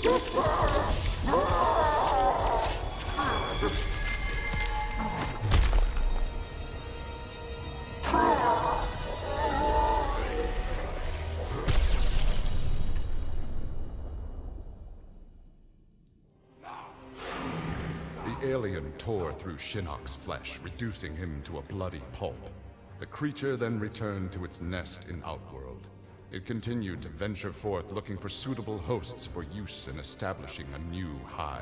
The alien tore through Shinnok's flesh, reducing him to a bloody pulp. The creature then returned to its nest in Outworld. It continued to venture forth looking for suitable hosts for use in establishing a new hive.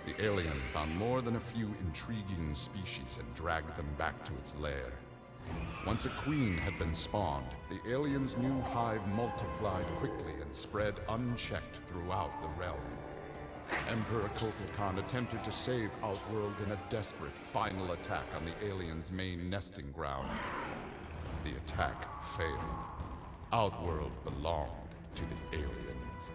The alien found more than a few intriguing species and dragged them back to its lair. Once a queen had been spawned, the alien's new hive multiplied quickly and spread unchecked throughout the realm. Emperor Kotal Khan attempted to save Outworld in a desperate final attack on the alien's main nesting ground. The attack failed. Outworld belonged to the aliens.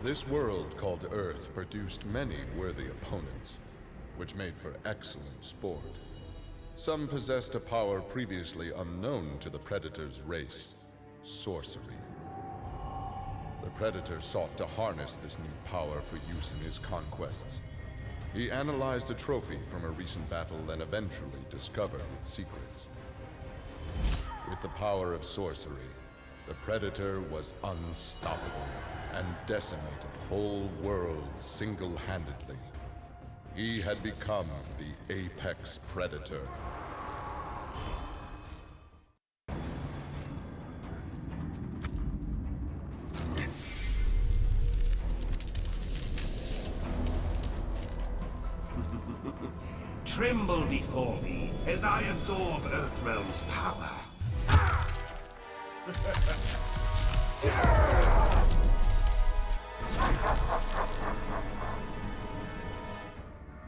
This world called Earth produced many worthy opponents, which made for excellent sport. Some possessed a power previously unknown to the Predator's race, sorcery. The Predator sought to harness this new power for use in his conquests. He analyzed a trophy from a recent battle and eventually discovered its secrets. With the power of sorcery, the Predator was unstoppable and decimated whole worlds single-handedly. He had become the apex predator. Tremble before me as I absorb Earthrealm's power.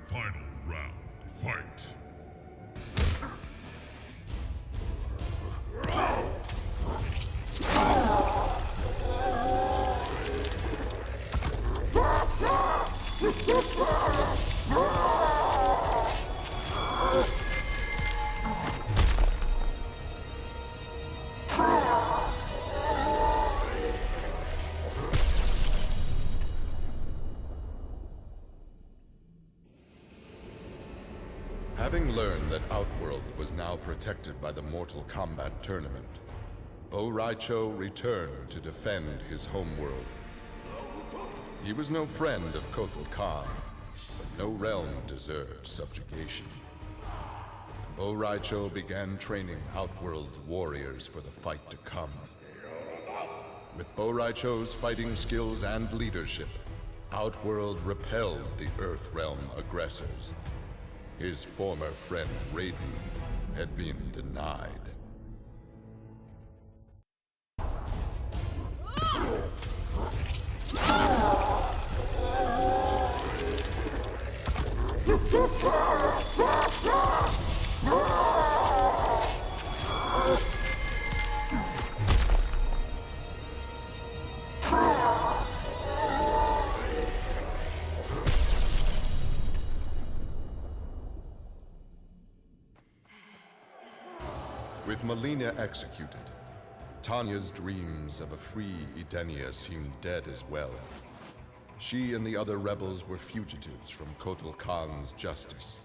Final round, fight! Having learned that Outworld was now protected by the Mortal Kombat tournament, Raicho returned to defend his homeworld. He was no friend of Kotal Khan, but no realm deserved subjugation. Raicho began training Outworld warriors for the fight to come. With Raicho's fighting skills and leadership, Outworld repelled the Earthrealm aggressors. His former friend Raiden had been denied. With Melina executed, Tanya's dreams of a free Edenia seemed dead as well. She and the other rebels were fugitives from Kotal Khan's justice.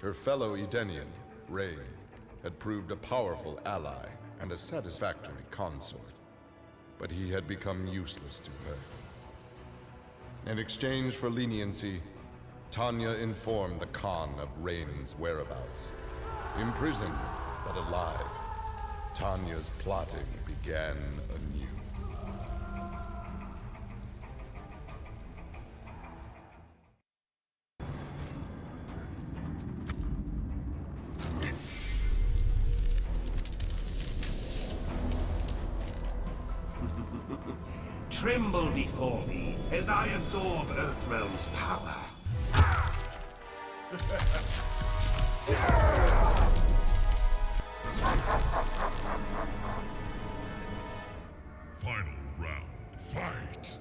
Her fellow Edenian, Raiden, had proved a powerful ally and a satisfactory consort, but he had become useless to her. In exchange for leniency, Tanya informed the Khan of Raiden's whereabouts. Imprisoned, but alive, Tanya's plotting began anew. Tremble before me as I absorb Earthrealm's power. Final round, fight!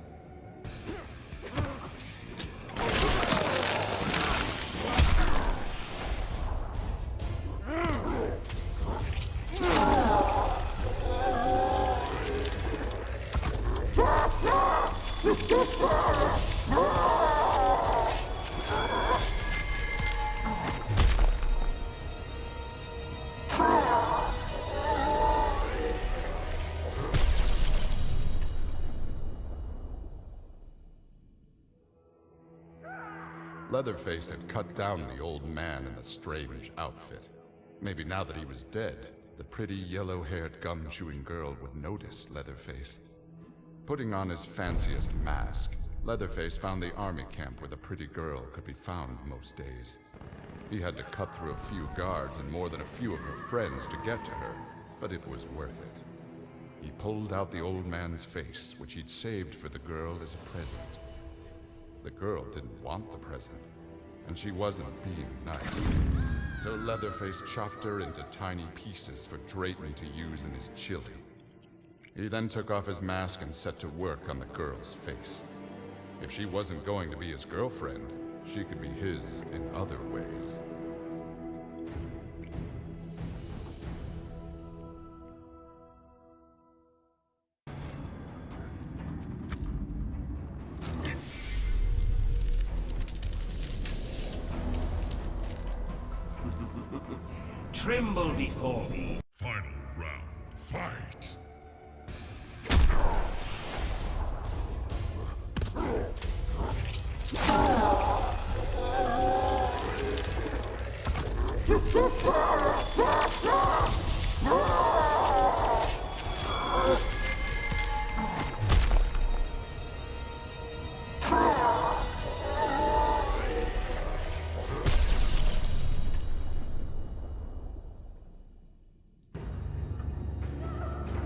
Leatherface had cut down the old man in the strange outfit. Maybe now that he was dead, the pretty yellow-haired gum-chewing girl would notice Leatherface. Putting on his fanciest mask, Leatherface found the army camp where the pretty girl could be found most days. He had to cut through a few guards and more than a few of her friends to get to her, but it was worth it. He pulled out the old man's face, which he'd saved for the girl as a present. The girl didn't want the present, and she wasn't being nice. So Leatherface chopped her into tiny pieces for Drayton to use in his chili. He then took off his mask and set to work on the girl's face. If she wasn't going to be his girlfriend, she could be his in other ways. Tremble before me. Final round, fight!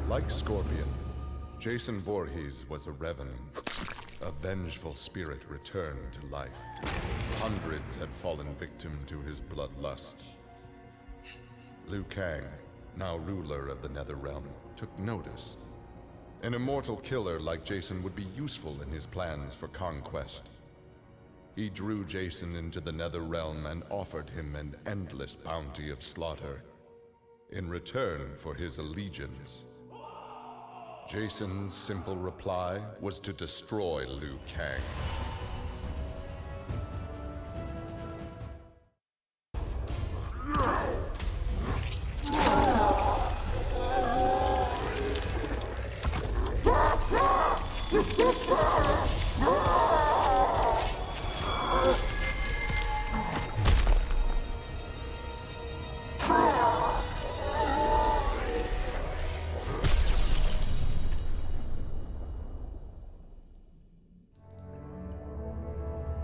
Like Scorpion, Jason Voorhees was a revenant, a vengeful spirit returned to life. Hundreds had fallen victim to his bloodlust. Liu Kang, now ruler of the NetherRealm, took notice. An immortal killer like Jason would be useful in his plans for conquest. He drew Jason into the NetherRealm and offered him an endless bounty of slaughter in return for his allegiance. Jason's simple reply was to destroy Liu Kang.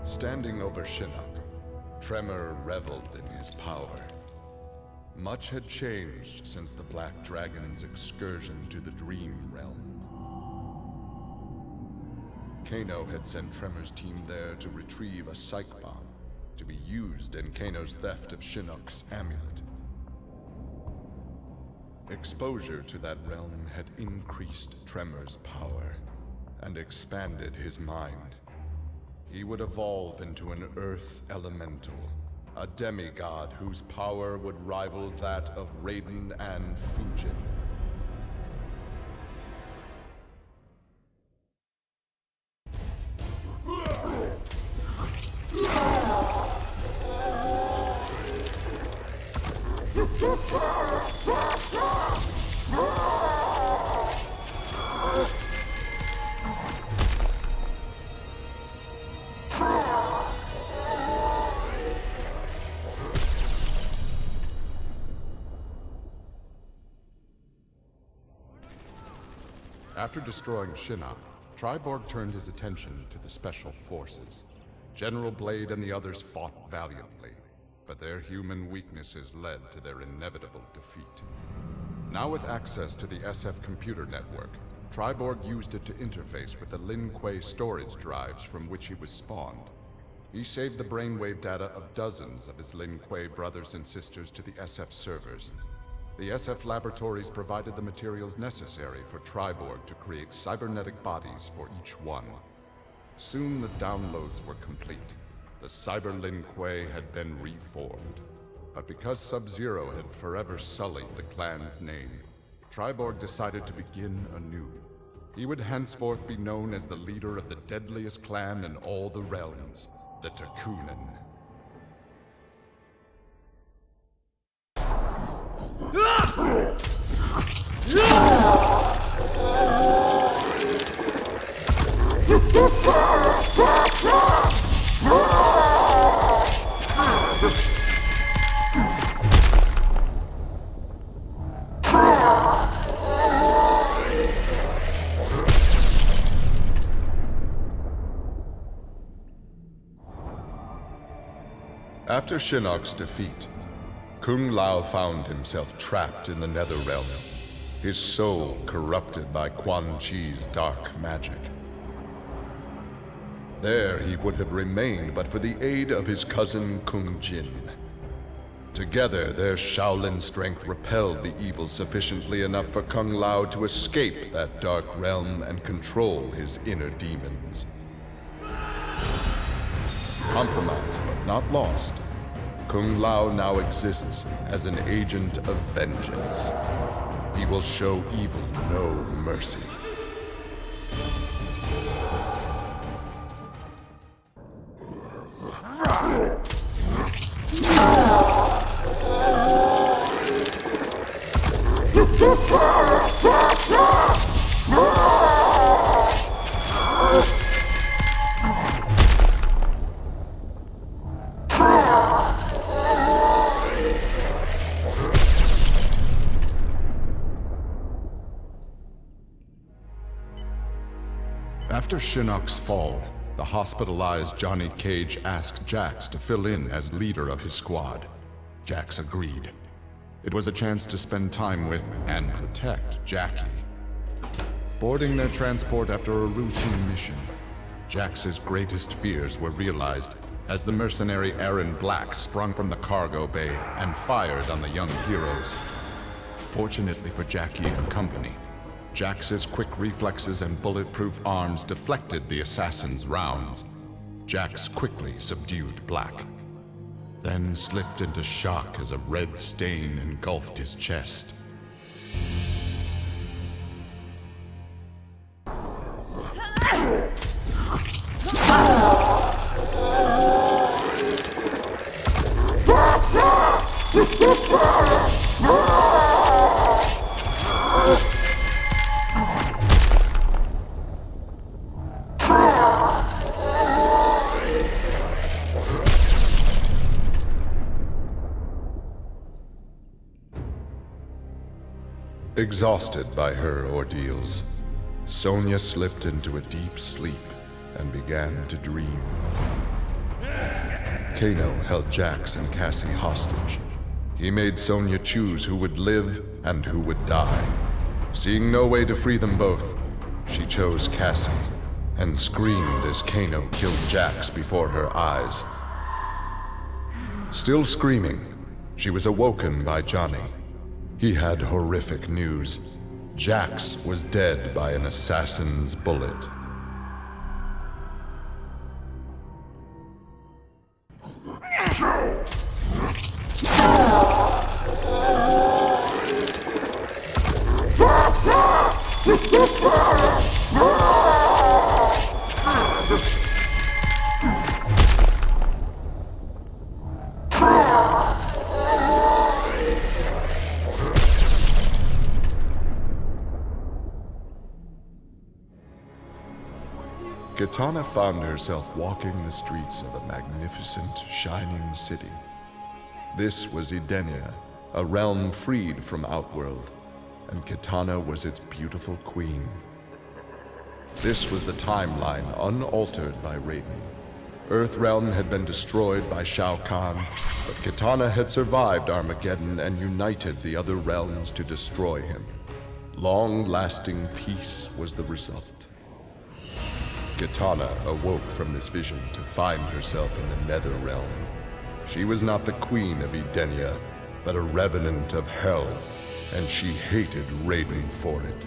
Standing over Shinnok, Tremor reveled in his power. Much had changed since the Black Dragon's excursion to the Dream Realm. Kano had sent Tremor's team there to retrieve a psych bomb to be used in Kano's theft of Shinnok's amulet. Exposure to that realm had increased Tremor's power and expanded his mind. He would evolve into an Earth Elemental, a demigod whose power would rival that of Raiden and Fujin. After destroying Shinnok, Triborg turned his attention to the Special Forces. General Blade and the others fought valiantly, but their human weaknesses led to their inevitable defeat. Now with access to the SF computer network, Triborg used it to interface with the Lin Kuei storage drives from which he was spawned. He saved the brainwave data of dozens of his Lin Kuei brothers and sisters to the SF servers. The SF laboratories provided the materials necessary for Triborg to create cybernetic bodies for each one. Soon the downloads were complete. The Cyber Lin Kuei had been reformed. But because Sub-Zero had forever sullied the clan's name, Triborg decided to begin anew. He would henceforth be known as the leader of the deadliest clan in all the realms, the Takunin. After Shinnok's defeat, Kung Lao found himself trapped in the NetherRealm, his soul corrupted by Quan Chi's dark magic. There he would have remained but for the aid of his cousin Kung Jin. Together, their Shaolin strength repelled the evil sufficiently enough for Kung Lao to escape that dark realm and control his inner demons. Compromised but not lost, Kung Lao now exists as an agent of vengeance. He will show evil no mercy. After Shinnok's fall, the hospitalized Johnny Cage asked Jax to fill in as leader of his squad. Jax agreed. It was a chance to spend time with and protect Jackie. Boarding their transport after a routine mission, Jax's greatest fears were realized as the mercenary Aaron Black sprung from the cargo bay and fired on the young heroes. Fortunately for Jackie and company, Jax's quick reflexes and bulletproof arms deflected the assassin's rounds. Jax quickly subdued Black, then slipped into shock as a red stain engulfed his chest. Exhausted by her ordeals, Sonya slipped into a deep sleep and began to dream. Kano held Jax and Cassie hostage. He made Sonya choose who would live and who would die. Seeing no way to free them both, she chose Cassie and screamed as Kano killed Jax before her eyes. Still screaming, she was awoken by Johnny. He had horrific news. Jax was dead by an assassin's bullet. Kitana found herself walking the streets of a magnificent, shining city. This was Edenia, a realm freed from Outworld, and Kitana was its beautiful queen. This was the timeline unaltered by Raiden. Earthrealm had been destroyed by Shao Kahn, but Kitana had survived Armageddon and united the other realms to destroy him. Long-lasting peace was the result. Kitana awoke from this vision to find herself in the NetherRealm. She was not the queen of Edenia, but a revenant of hell, and she hated Raiden for it.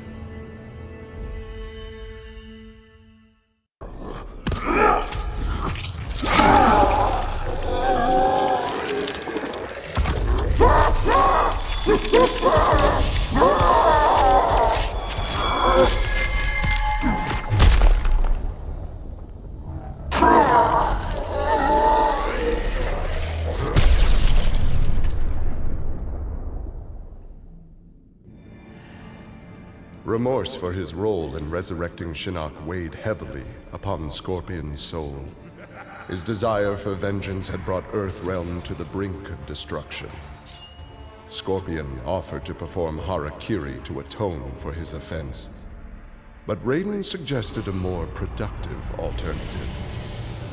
Remorse for his role in resurrecting Shinnok weighed heavily upon Scorpion's soul. His desire for vengeance had brought Earthrealm to the brink of destruction. Scorpion offered to perform harakiri to atone for his offense. But Raiden suggested a more productive alternative.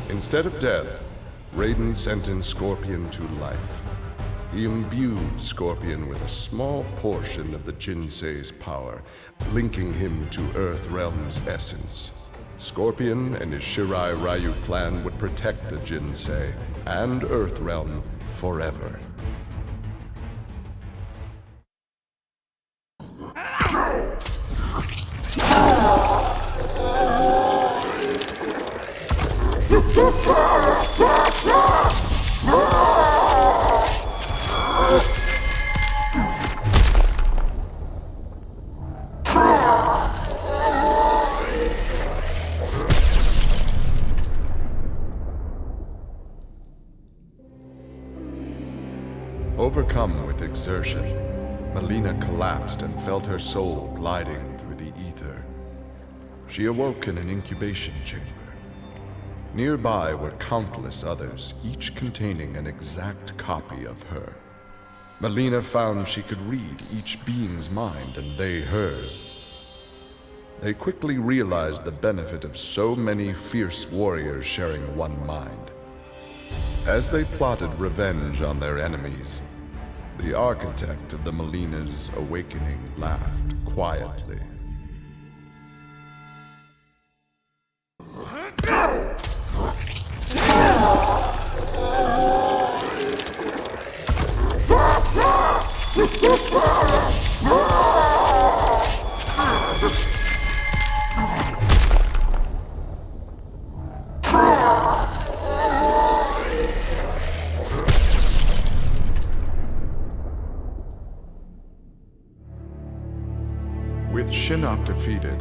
Instead of death, Raiden sentenced Scorpion to life. He imbued Scorpion with a small portion of the Jinsei's power, linking him to Earthrealm's essence. Scorpion and his Shirai Ryu clan would protect the Jinsei and Earthrealm forever. Overcome with exertion, Melina collapsed and felt her soul gliding through the ether. She awoke in an incubation chamber. Nearby were countless others, each containing an exact copy of her. Melina found she could read each being's mind and they hers. They quickly realized the benefit of so many fierce warriors sharing one mind. As they plotted revenge on their enemies, the architect of the Melina's awakening laughed quietly. With Shinnok defeated,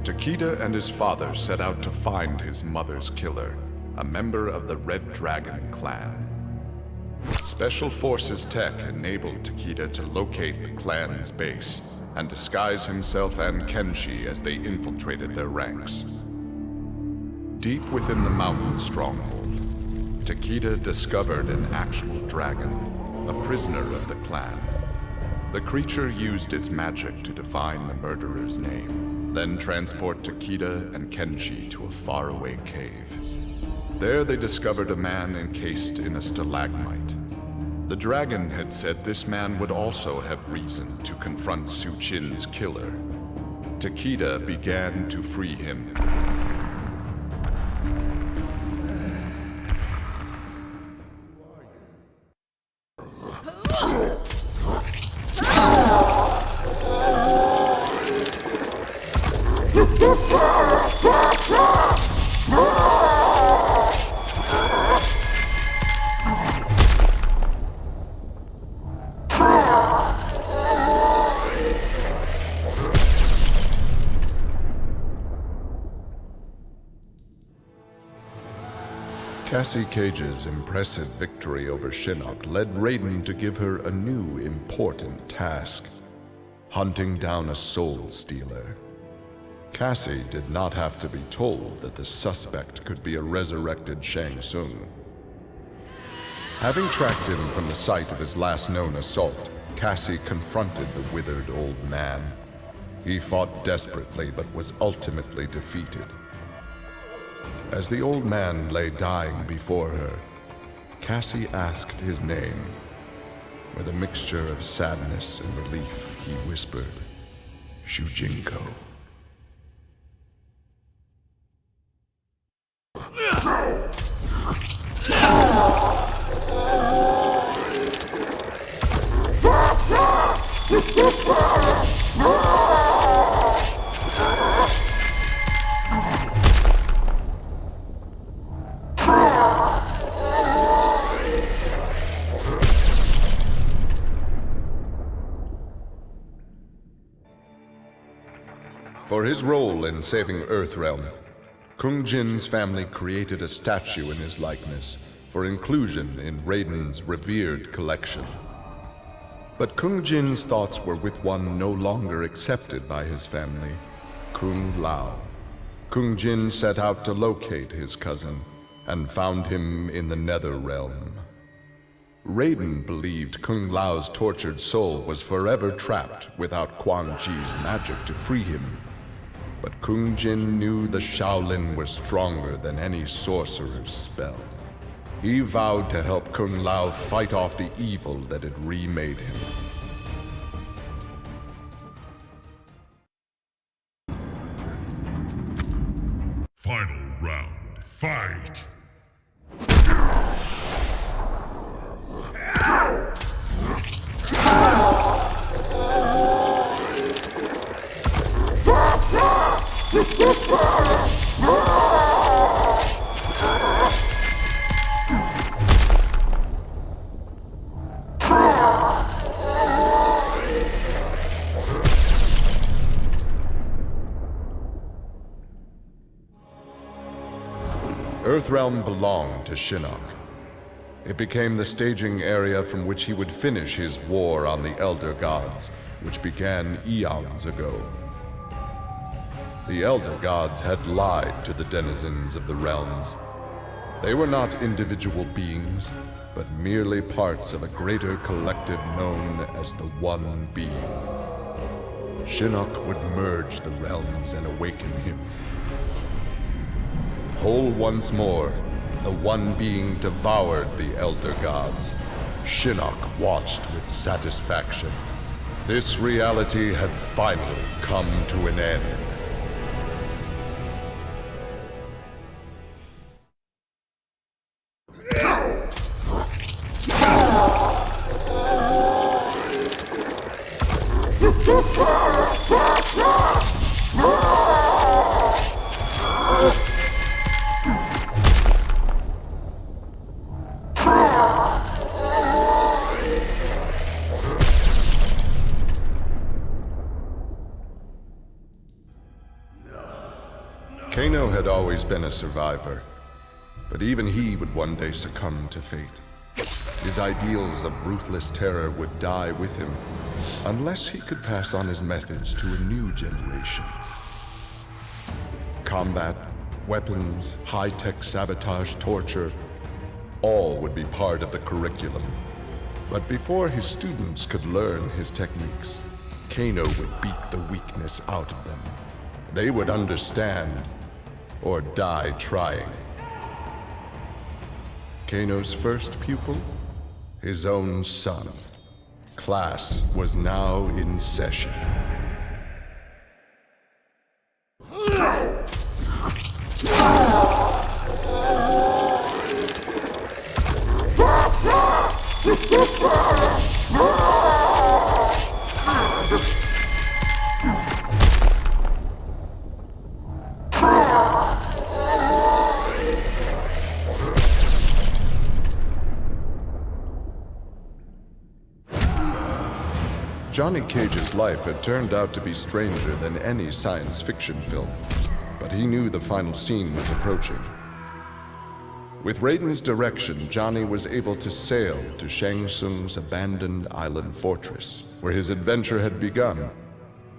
Takeda and his father set out to find his mother's killer, a member of the Red Dragon clan. Special Forces tech enabled Takeda to locate the clan's base and disguise himself and Kenshi as they infiltrated their ranks. Deep within the mountain stronghold, Takeda discovered an actual dragon, a prisoner of the clan. The creature used its magic to divine the murderer's name, then transport Takeda and Kenshi to a faraway cave. There they discovered a man encased in a stalagmite. The dragon had said this man would also have reason to confront Su Qin's killer. Takeda began to free him. Cassie Cage's impressive victory over Shinnok led Raiden to give her a new important task: hunting down a soul stealer. Cassie did not have to be told that the suspect could be a resurrected Shang Tsung. Having tracked him from the site of his last known assault, Cassie confronted the withered old man. He fought desperately but was ultimately defeated. As the old man lay dying before her, Cassie asked his name. With a mixture of sadness and relief, he whispered, Shujinko. For his role in saving Earthrealm, Kung Jin's family created a statue in his likeness for inclusion in Raiden's revered collection. But Kung Jin's thoughts were with one no longer accepted by his family, Kung Lao. Kung Jin set out to locate his cousin and found him in the NetherRealm. Raiden believed Kung Lao's tortured soul was forever trapped without Quan Chi's magic to free him. But Kung Jin knew the Shaolin were stronger than any sorcerer's spell. He vowed to help Kung Lao fight off the evil that had remade him. Final round, fight! Earthrealm belonged to Shinnok. It became the staging area from which he would finish his war on the Elder Gods, which began eons ago. The Elder Gods had lied to the denizens of the realms. They were not individual beings, but merely parts of a greater collective known as the One Being. Shinnok would merge the realms and awaken him. Whole once more, the One Being devoured the Elder Gods. Shinnok watched with satisfaction. This reality had finally come to an end. Kano had always been a survivor, but even he would one day succumb to fate. His ideals of ruthless terror would die with him, unless he could pass on his methods to a new generation. Combat, weapons, high-tech sabotage, torture, all would be part of the curriculum. But before his students could learn his techniques, Kano would beat the weakness out of them. They would understand, or die trying. Kano's first pupil? His own son. Class was now in session. Johnny Cage's life had turned out to be stranger than any science fiction film, but he knew the final scene was approaching. With Raiden's direction, Johnny was able to sail to Shang Tsung's abandoned island fortress, where his adventure had begun,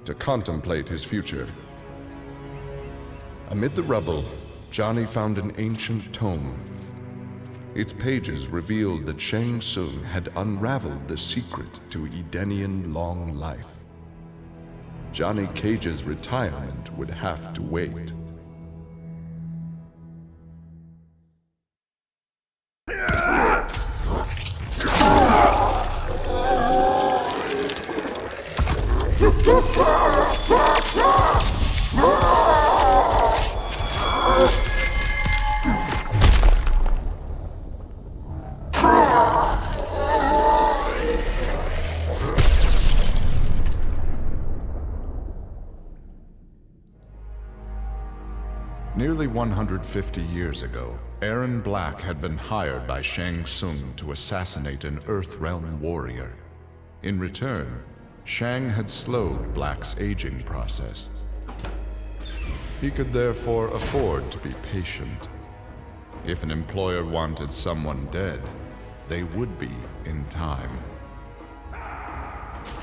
to contemplate his future. Amid the rubble, Johnny found an ancient tome. Its pages revealed that Shang Tsung had unraveled the secret to Edenian long life. Johnny Cage's retirement would have to wait. Nearly 150 years ago, Aaron Black had been hired by Shang Tsung to assassinate an Earthrealm warrior. In return, Shang had slowed Black's aging process. He could therefore afford to be patient. If an employer wanted someone dead, they would be in time.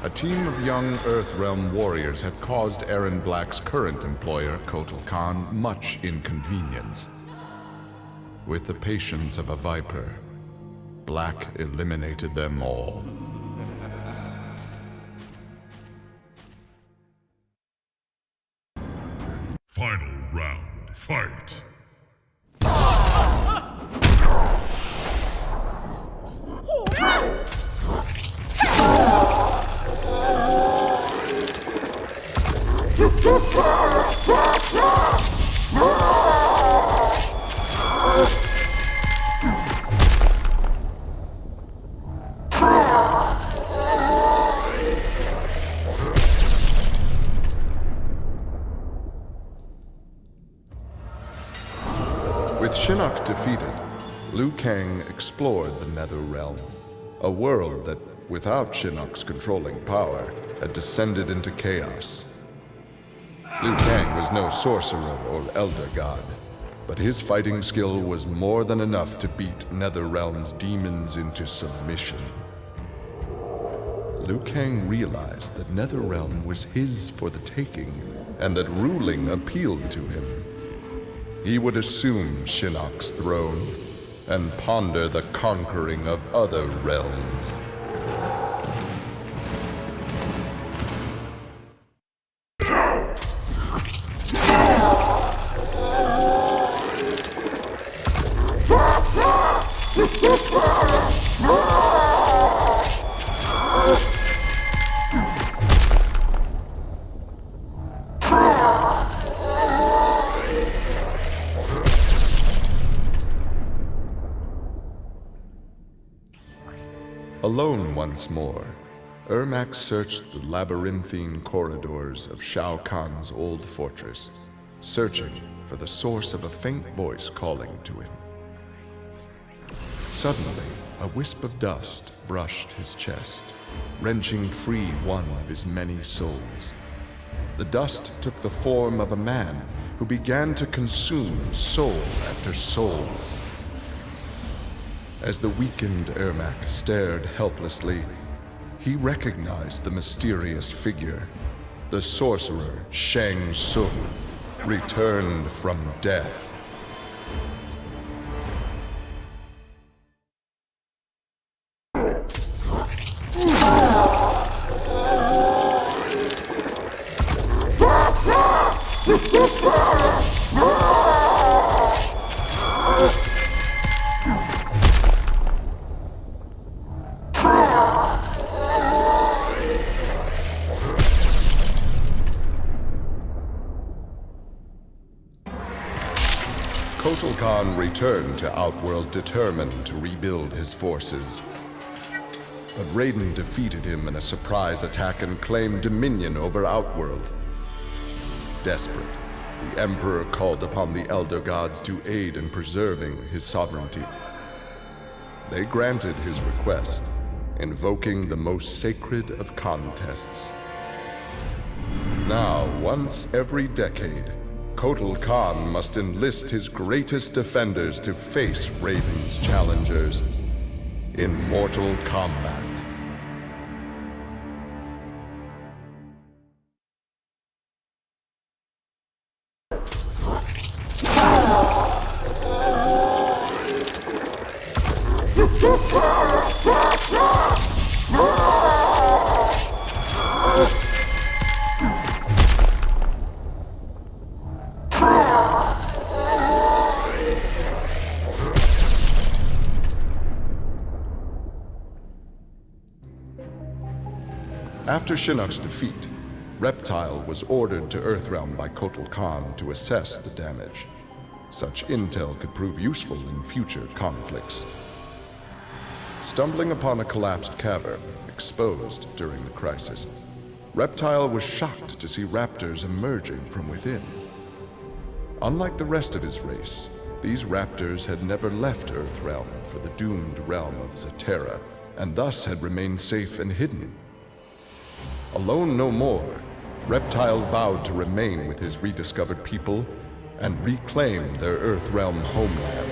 A team of young Earthrealm warriors had caused Aaron Black's current employer, Kotal Khan, much inconvenience. With the patience of a viper, Black eliminated them all. Final round, fight! With Shinnok defeated, Liu Kang explored the NetherRealm, a world that, without Shinnok's controlling power, had descended into chaos. Liu Kang was no sorcerer or elder god, but his fighting skill was more than enough to beat NetherRealm's demons into submission. Liu Kang realized that NetherRealm was his for the taking, and that ruling appealed to him. He would assume Shinnok's throne and ponder the conquering of other realms. Alone once more, Ermac searched the labyrinthine corridors of Shao Kahn's old fortress, searching for the source of a faint voice calling to him. Suddenly, a wisp of dust brushed his chest, wrenching free one of his many souls. The dust took the form of a man who began to consume soul after soul. As the weakened Ermac stared helplessly, he recognized the mysterious figure. The sorcerer Shang Tsung, returned from death. Kotal Khan returned to Outworld determined to rebuild his forces. But Raiden defeated him in a surprise attack and claimed dominion over Outworld. Desperate, the Emperor called upon the Elder Gods to aid in preserving his sovereignty. They granted his request, invoking the most sacred of contests. Now, once every decade, Kotal Khan must enlist his greatest defenders to face Raiden's challengers in Mortal Kombat. After Shinnok's defeat, Reptile was ordered to Earthrealm by Kotal Khan to assess the damage. Such intel could prove useful in future conflicts. Stumbling upon a collapsed cavern, exposed during the crisis, Reptile was shocked to see raptors emerging from within. Unlike the rest of his race, these raptors had never left Earthrealm for the doomed realm of Zaterra, and thus had remained safe and hidden. Alone no more, Reptile vowed to remain with his rediscovered people and reclaim their Earthrealm homeland.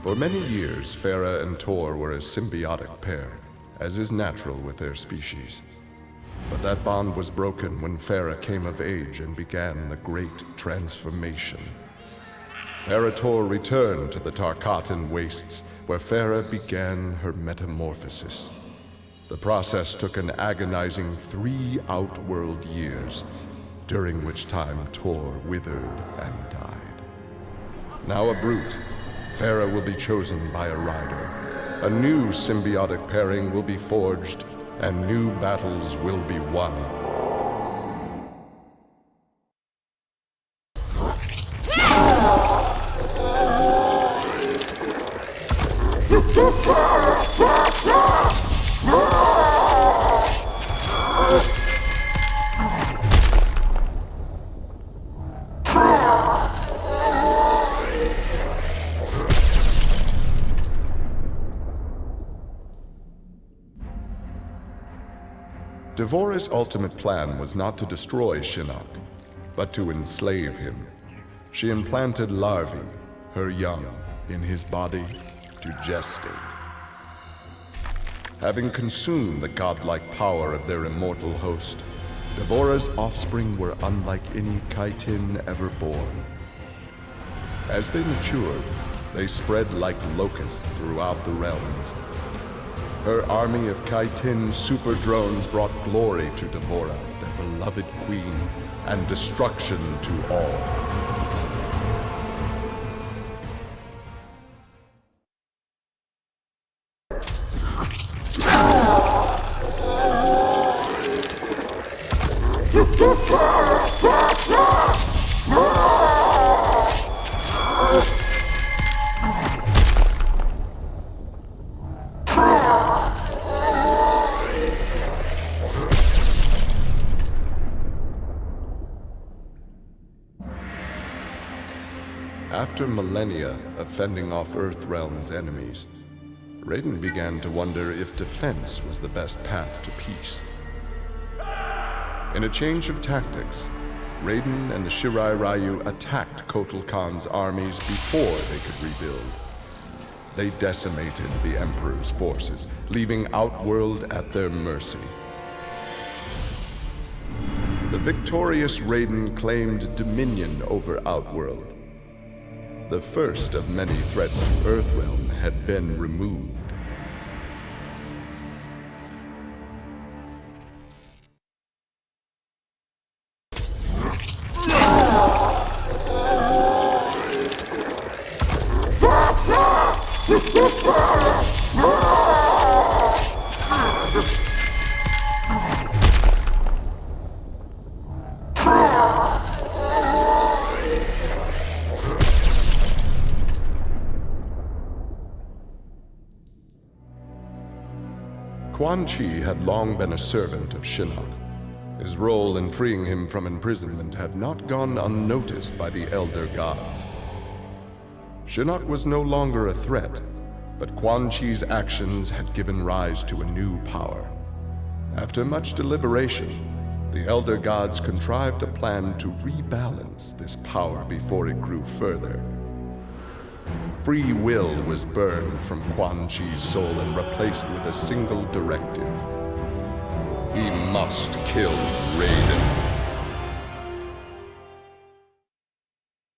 For many years, Farah and Tor were a symbiotic pair, as is natural with their species. But that bond was broken when Farah came of age and began the Great Transformation. Farah Tor returned to the Tarkatan Wastes, where Farah began her metamorphosis. The process took an agonizing 3 outworld years, during which time Tor withered and died. Now a brute, Farah will be chosen by a rider. A new symbiotic pairing will be forged, and new battles will be won. Devorah's ultimate plan was not to destroy Shinnok, but to enslave him. She implanted larvae, her young, in his body to gestate. Having consumed the godlike power of their immortal host, Devorah's offspring were unlike any Kytin ever born. As they matured, they spread like locusts throughout the realms. Her army of Kytin super drones brought glory to Devorah, their beloved queen, and destruction to all. After millennia of fending off Earthrealm's enemies, Raiden began to wonder if defense was the best path to peace. In a change of tactics, Raiden and the Shirai Ryu attacked Kotal Khan's armies before they could rebuild. They decimated the Emperor's forces, leaving Outworld at their mercy. The victorious Raiden claimed dominion over Outworld. The first of many threats to Earthrealm had been removed. Quan Chi had long been a servant of Shinnok. His role in freeing him from imprisonment had not gone unnoticed by the Elder Gods. Shinnok was no longer a threat, but Quan Chi's actions had given rise to a new power. After much deliberation, the Elder Gods contrived a plan to rebalance this power before it grew further. Free will was burned from Quan Chi's soul and replaced with a single directive: We must kill Raiden.